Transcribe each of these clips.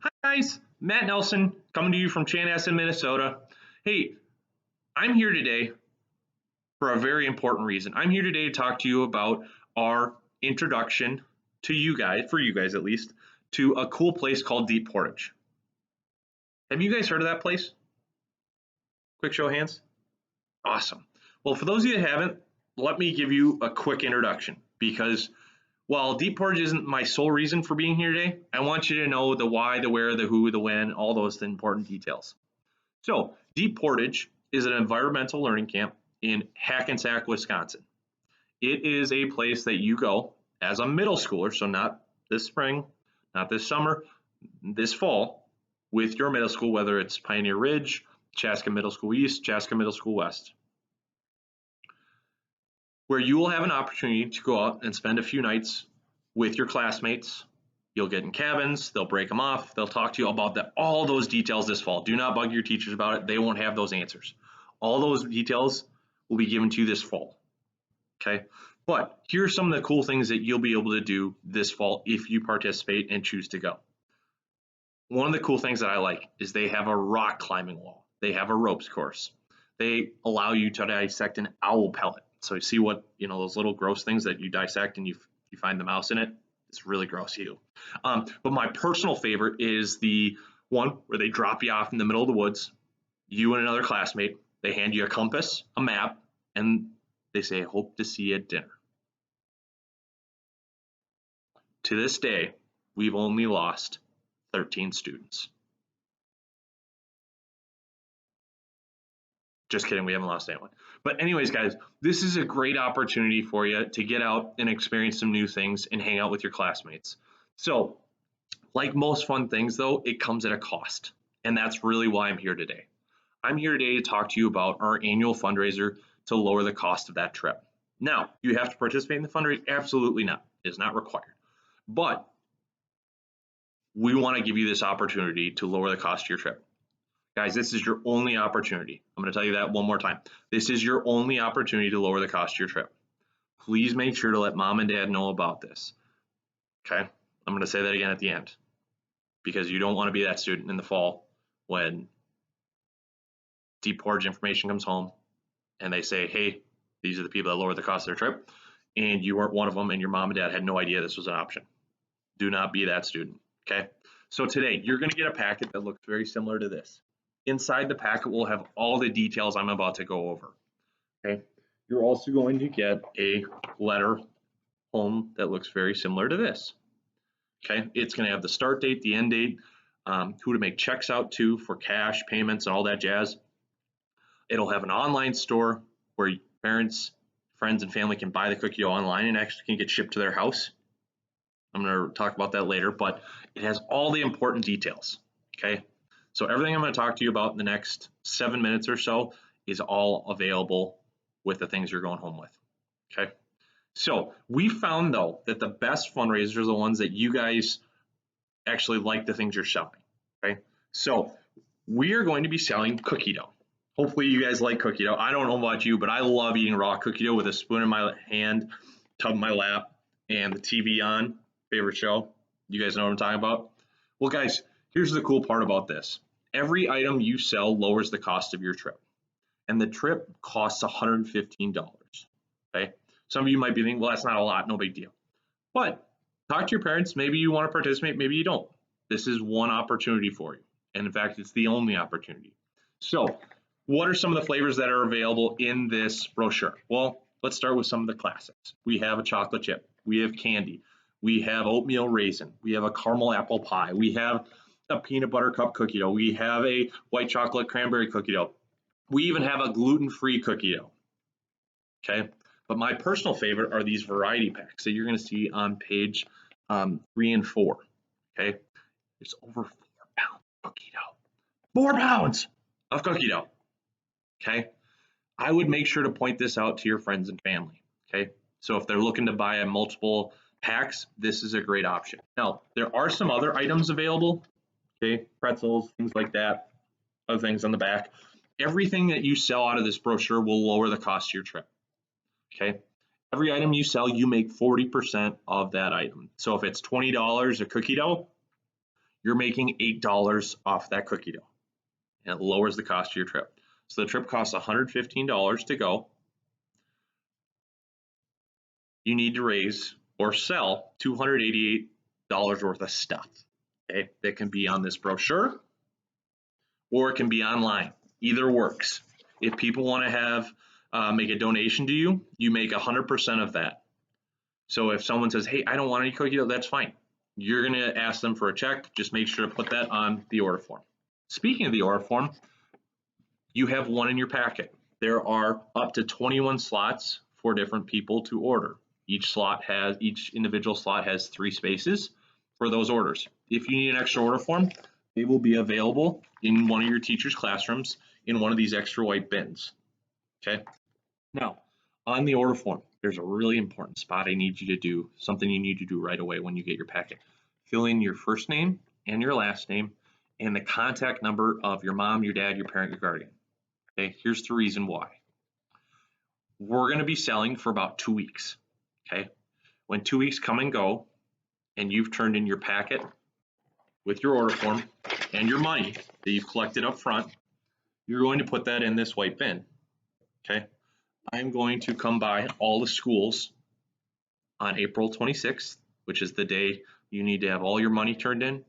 Hi guys, Matt Nelson coming to you from Chanhassen, Minnesota. Hey, I'm here today for a very important reason. I'm here today to talk to you about our introduction to you guys, for you guys at least, to a cool place called Deep Portage. Have you guys heard of that place? Quick show of hands. Awesome. Well, for those of you that haven't, let me give you a quick introduction because while Deep Portage isn't my sole reason for being here today, I want you to know the why, the where, the who, the when, all those important details. So, Deep Portage is an environmental learning camp in Hackensack, Wisconsin. It is a place that you go as a middle schooler, so not this spring, not this summer, this fall, with your middle school, whether it's Pioneer Ridge, Chaska Middle School East, Chaska Middle School West, where you will have an opportunity to go out and spend a few nights with your classmates. You'll get in cabins, they'll break them off, they'll talk to you about all those details this fall. Do not bug your teachers about it, they won't have those answers. All those details will be given to you this fall, okay? But here's some of the cool things that you'll be able to do this fall if you participate and choose to go. One of the cool things that I like is they have a rock climbing wall. They have a ropes course. They allow you to dissect an owl pellet. So you see what, those little gross things that you dissect and you find the mouse in it. It's really gross, you. But my personal favorite is the one where they drop you off in the middle of the woods, you and another classmate. They hand you a compass, a map, and they say, hope to see you at dinner. To this day, we've only lost 13 students. Just kidding, we haven't lost anyone. But anyways, guys, this is a great opportunity for you to get out and experience some new things and hang out with your classmates. So, like most fun things though, it comes at a cost. And that's really why I'm here today. I'm here today to talk to you about our annual fundraiser to lower the cost of that trip. Now, you have to participate in the fundraiser? Absolutely not. It is not required. But we want to give you this opportunity to lower the cost of your trip. Guys, this is your only opportunity. I'm going to tell you that one more time. This is your only opportunity to lower the cost of your trip. Please make sure to let mom and dad know about this. Okay? I'm going to say that again at the end because you don't want to be that student in the fall when Deep Portage information comes home and they say, hey, these are the people that lowered the cost of their trip, and you weren't one of them and your mom and dad had no idea this was an option. Do not be that student. Okay? So today, you're going to get a packet that looks very similar to this. Inside the packet will have all the details I'm about to go over. Okay, you're also going to get a letter home that looks very similar to this. Okay, it's going to have the start date, the end date, who to make checks out to for cash payments and all that jazz. It'll have an online store where parents, friends, and family can buy the cookie dough online and actually can get shipped to their house. I'm going to talk about that later, but it has all the important details. Okay. So everything I'm going to talk to you about in the next 7 minutes or so is all available with the things you're going home with. Okay. So we found though that the best fundraisers are the ones that you guys actually like the things you're selling. Okay. So we are going to be selling cookie dough. Hopefully you guys like cookie dough. I don't know about you, but I love eating raw cookie dough with a spoon in my hand, tub in my lap, and the TV on. Favorite show. You guys know what I'm talking about? Well, guys, here's the cool part about this. Every item you sell lowers the cost of your trip. And the trip costs $115. Okay. Some of you might be thinking, well, that's not a lot, no big deal. But talk to your parents. Maybe you want to participate, maybe you don't. This is one opportunity for you. And in fact, it's the only opportunity. So, what are some of the flavors that are available in this brochure? Well, let's start with some of the classics. We have a chocolate chip, we have candy, we have oatmeal raisin, we have a caramel apple pie, we have a peanut butter cup cookie dough, we have a white chocolate cranberry cookie dough, we even have a gluten-free cookie dough. Okay, but my personal favorite are these variety packs that you're going to see on page 3 and 4. Okay, there's over 4 pounds of cookie dough. 4 pounds of cookie dough. Okay, I would make sure to point this out to your friends and family. Okay, so if they're looking to buy a multiple packs, this is a great option. Now, there are some other items available. Okay, pretzels, things like that, other things on the back. Everything that you sell out of this brochure will lower the cost of your trip. Okay, every item you sell, you make 40% of that item. So if it's $20 a cookie dough, you're making $8 off that cookie dough, and it lowers the cost of your trip. So the trip costs $115 to go. You need to raise or sell $288 worth of stuff. Okay, that can be on this brochure or it can be online. Either works. If people want to have make a donation to you, you make 100% of that. So if someone says, "Hey, I don't want any cookie dough," that's fine. You're going to ask them for a check. Just make sure to put that on the order form. Speaking of the order form, you have one in your packet. There are up to 21 slots for different people to order. Each individual slot has 3 spaces for those orders. If you need an extra order form, they will be available in one of your teacher's classrooms in one of these extra white bins. Okay. Now, on the order form, there's a really important spot I need you to do, something you need to do right away when you get your packet. Fill in your first name and your last name and the contact number of your mom, your dad, your parent, your guardian. Okay, here's the reason why. We're going to be selling for about 2 weeks. Okay, when 2 weeks come and go, and you've turned in your packet with your order form and your money that you've collected up front, you're going to put that in this white bin. Okay, I'm going to come by all the schools on April 26th, which is the day you need to have all your money turned in,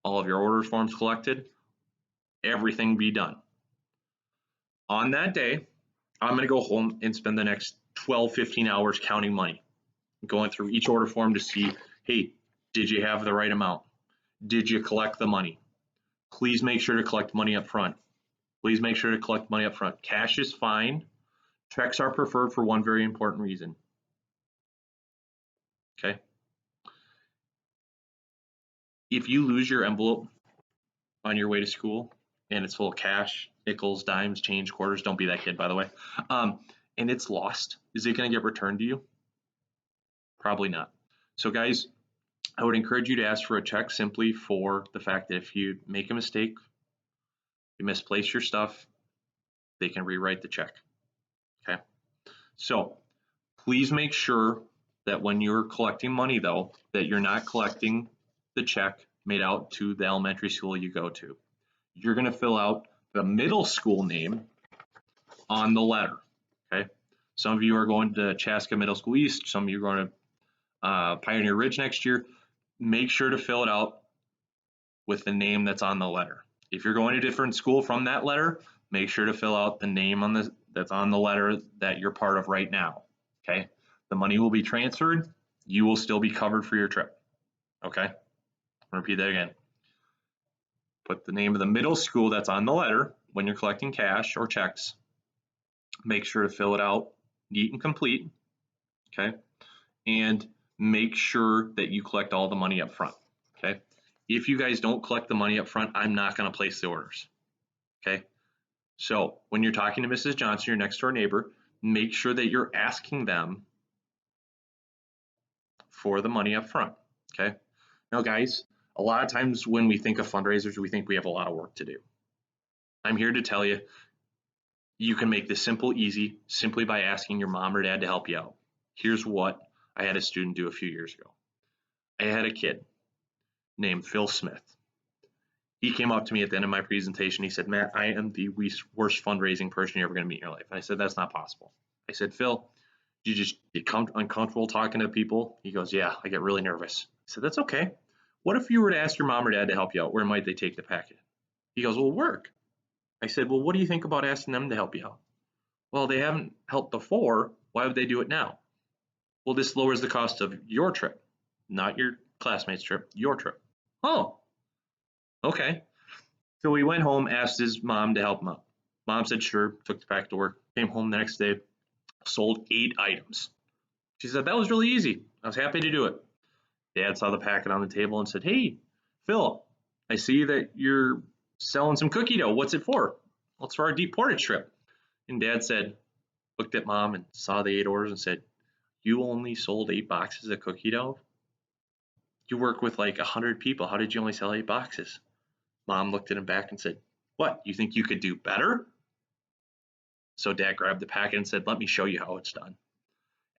all of your order forms collected, everything be done. On that day, I'm going to go home and spend the next 12, 15 hours counting money, going through each order form to see, hey, did you have the right amount? Did you collect the money? Please make sure to collect money up front. Please make sure to collect money up front. Cash is fine. Checks are preferred for one very important reason. Okay. If you lose your envelope on your way to school and it's full of cash, nickels, dimes, change, quarters, don't be that kid, by the way, and it's lost, is it going to get returned to you? Probably not. So guys, I would encourage you to ask for a check simply for the fact that if you make a mistake, you misplace your stuff, they can rewrite the check. Okay. So please make sure that when you're collecting money, though, that you're not collecting the check made out to the elementary school you go to. You're going to fill out the middle school name on the letter. Okay. Some of you are going to Chaska Middle School East. Some of you are going to Pioneer Ridge next year. Make sure to fill it out with the name that's on the letter. If you're going to a different school from that letter, make sure to fill out the name that's on the letter that you're part of right now. Okay. The money will be transferred. You will still be covered for your trip. Okay. I'll repeat that again. Put the name of the middle school that's on the letter when you're collecting cash or checks. Make sure to fill it out neat and complete. Okay. And make sure that you collect all the money up front. Okay. If you guys don't collect the money up front, I'm not going to place the orders. Okay. So when you're talking to Mrs. Johnson, your next door neighbor, make sure that you're asking them for the money up front. Okay. Now, guys, a lot of times when we think of fundraisers, we think we have a lot of work to do. I'm here to tell you, you can make this simple, easy, simply by asking your mom or dad to help you out. Here's what I had a student do a few years ago. I had a kid named Phil Smith. He came up to me at the end of my presentation. He said, "Matt, I am the worst fundraising person you're ever going to meet in your life." And I said, "That's not possible." I said, "Phil, you just get uncomfortable talking to people?" He goes, "Yeah, I get really nervous." I said, "That's okay. What if you were to ask your mom or dad to help you out? Where might they take the packet?" He goes, "Well, work." I said, "Well, what do you think about asking them to help you out?" "Well, they haven't helped before. Why would they do it now?" "Well, this lowers the cost of your trip, not your classmates' trip, your trip." "Oh, okay." So he went home, asked his mom to help him out. Mom said, "Sure," took the packet to work, came home the next day, sold 8 items. She said, "That was really easy. I was happy to do it." Dad saw the packet on the table and said, "Hey, Phil, I see that you're selling some cookie dough. What's it for?" "Well, it's for our deep Portage trip." And Dad said, looked at Mom and saw the 8 orders and said, "You only sold 8 boxes of cookie dough? You work with like 100 people. How did you only sell 8 boxes? Mom looked at him back and said, "What, you think you could do better?" So Dad grabbed the packet and said, "Let me show you how it's done."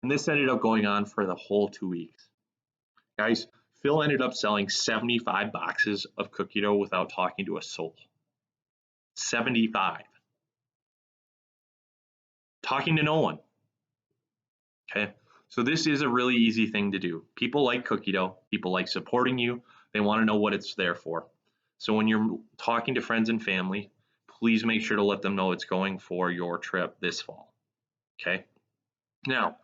And this ended up going on for the whole 2 weeks. Guys, Phil ended up selling 75 boxes of cookie dough without talking to a soul. 75. Talking to no one. Okay. So this is a really easy thing to do. People like cookie dough. People like supporting you. They want to know what it's there for. So when you're talking to friends and family, please make sure to let them know it's going for your trip this fall. Okay. Now,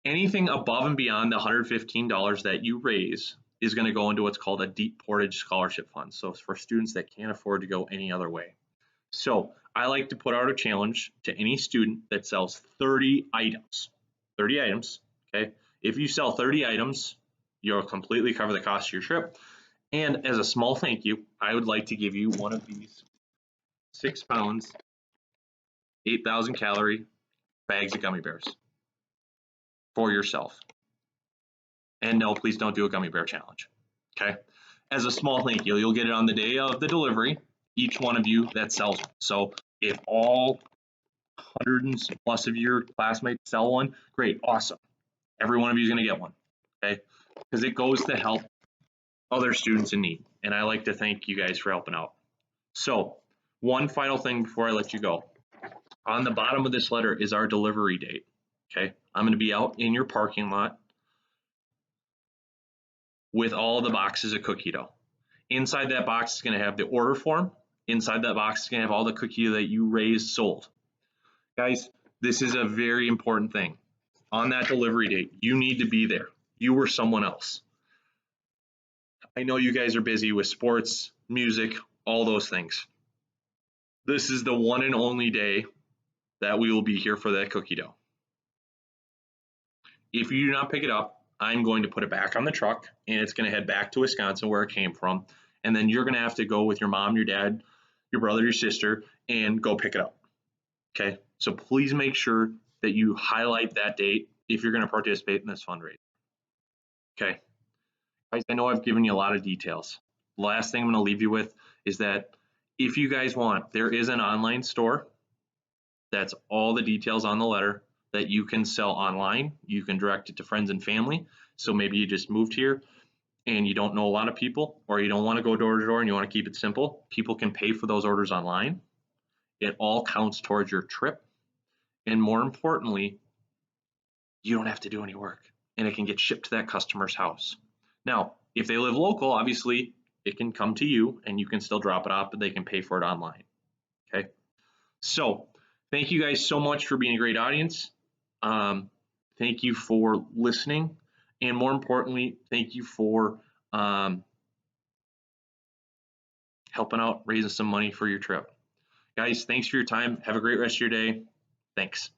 anything above and beyond the $115 that you raise is going to go into what's called a deep Portage scholarship fund. So it's for students that can't afford to go any other way. So I like to put out a challenge to any student that sells 30 items. 30 items, okay? If you sell 30 items, you'll completely cover the cost of your trip. And as a small thank you, I would like to give you one of these 6 pounds, 8,000 calorie bags of gummy bears for yourself. And no, please don't do a gummy bear challenge, okay? As a small thank you, you'll get it on the day of the delivery, each one of you that sells one. So if all hundreds plus of your classmates sell one, great, awesome. Every one of you is going to get one, okay? Because it goes to help other students in need. And I like to thank you guys for helping out. So one final thing before I let you go. On the bottom of this letter is our delivery date, okay? I'm going to be out in your parking lot with all the boxes of cookie dough. Inside that box is going to have the order form. Inside that box is going to have all the cookie that you raised sold. Guys, this is a very important thing. On that delivery date, you need to be there. You or someone else. I know you guys are busy with sports, music, all those things. This is the one and only day that we will be here for that cookie dough. If you do not pick it up, I'm going to put it back on the truck and it's going to head back to Wisconsin where it came from. And then you're going to have to go with your mom, your dad, your brother, your sister, and go pick it up. Okay, so please make sure that you highlight that date if you're going to participate in this fundraiser. Okay, guys, I know I've given you a lot of details. The last thing I'm going to leave you with is that if you guys want, there is an online store. That's all the details on the letter that you can sell online. You can direct it to friends and family. So maybe you just moved here and you don't know a lot of people, or you don't want to go door to door and you want to keep it simple. People can pay for those orders online. It all counts towards your trip. And more importantly, you don't have to do any work and it can get shipped to that customer's house. Now, if they live local, obviously it can come to you and you can still drop it off, but they can pay for it online. Okay. So thank you guys so much for being a great audience. Thank you for listening. And more importantly, thank you for helping out, raising some money for your trip. Guys, thanks for your time. Have a great rest of your day. Thanks.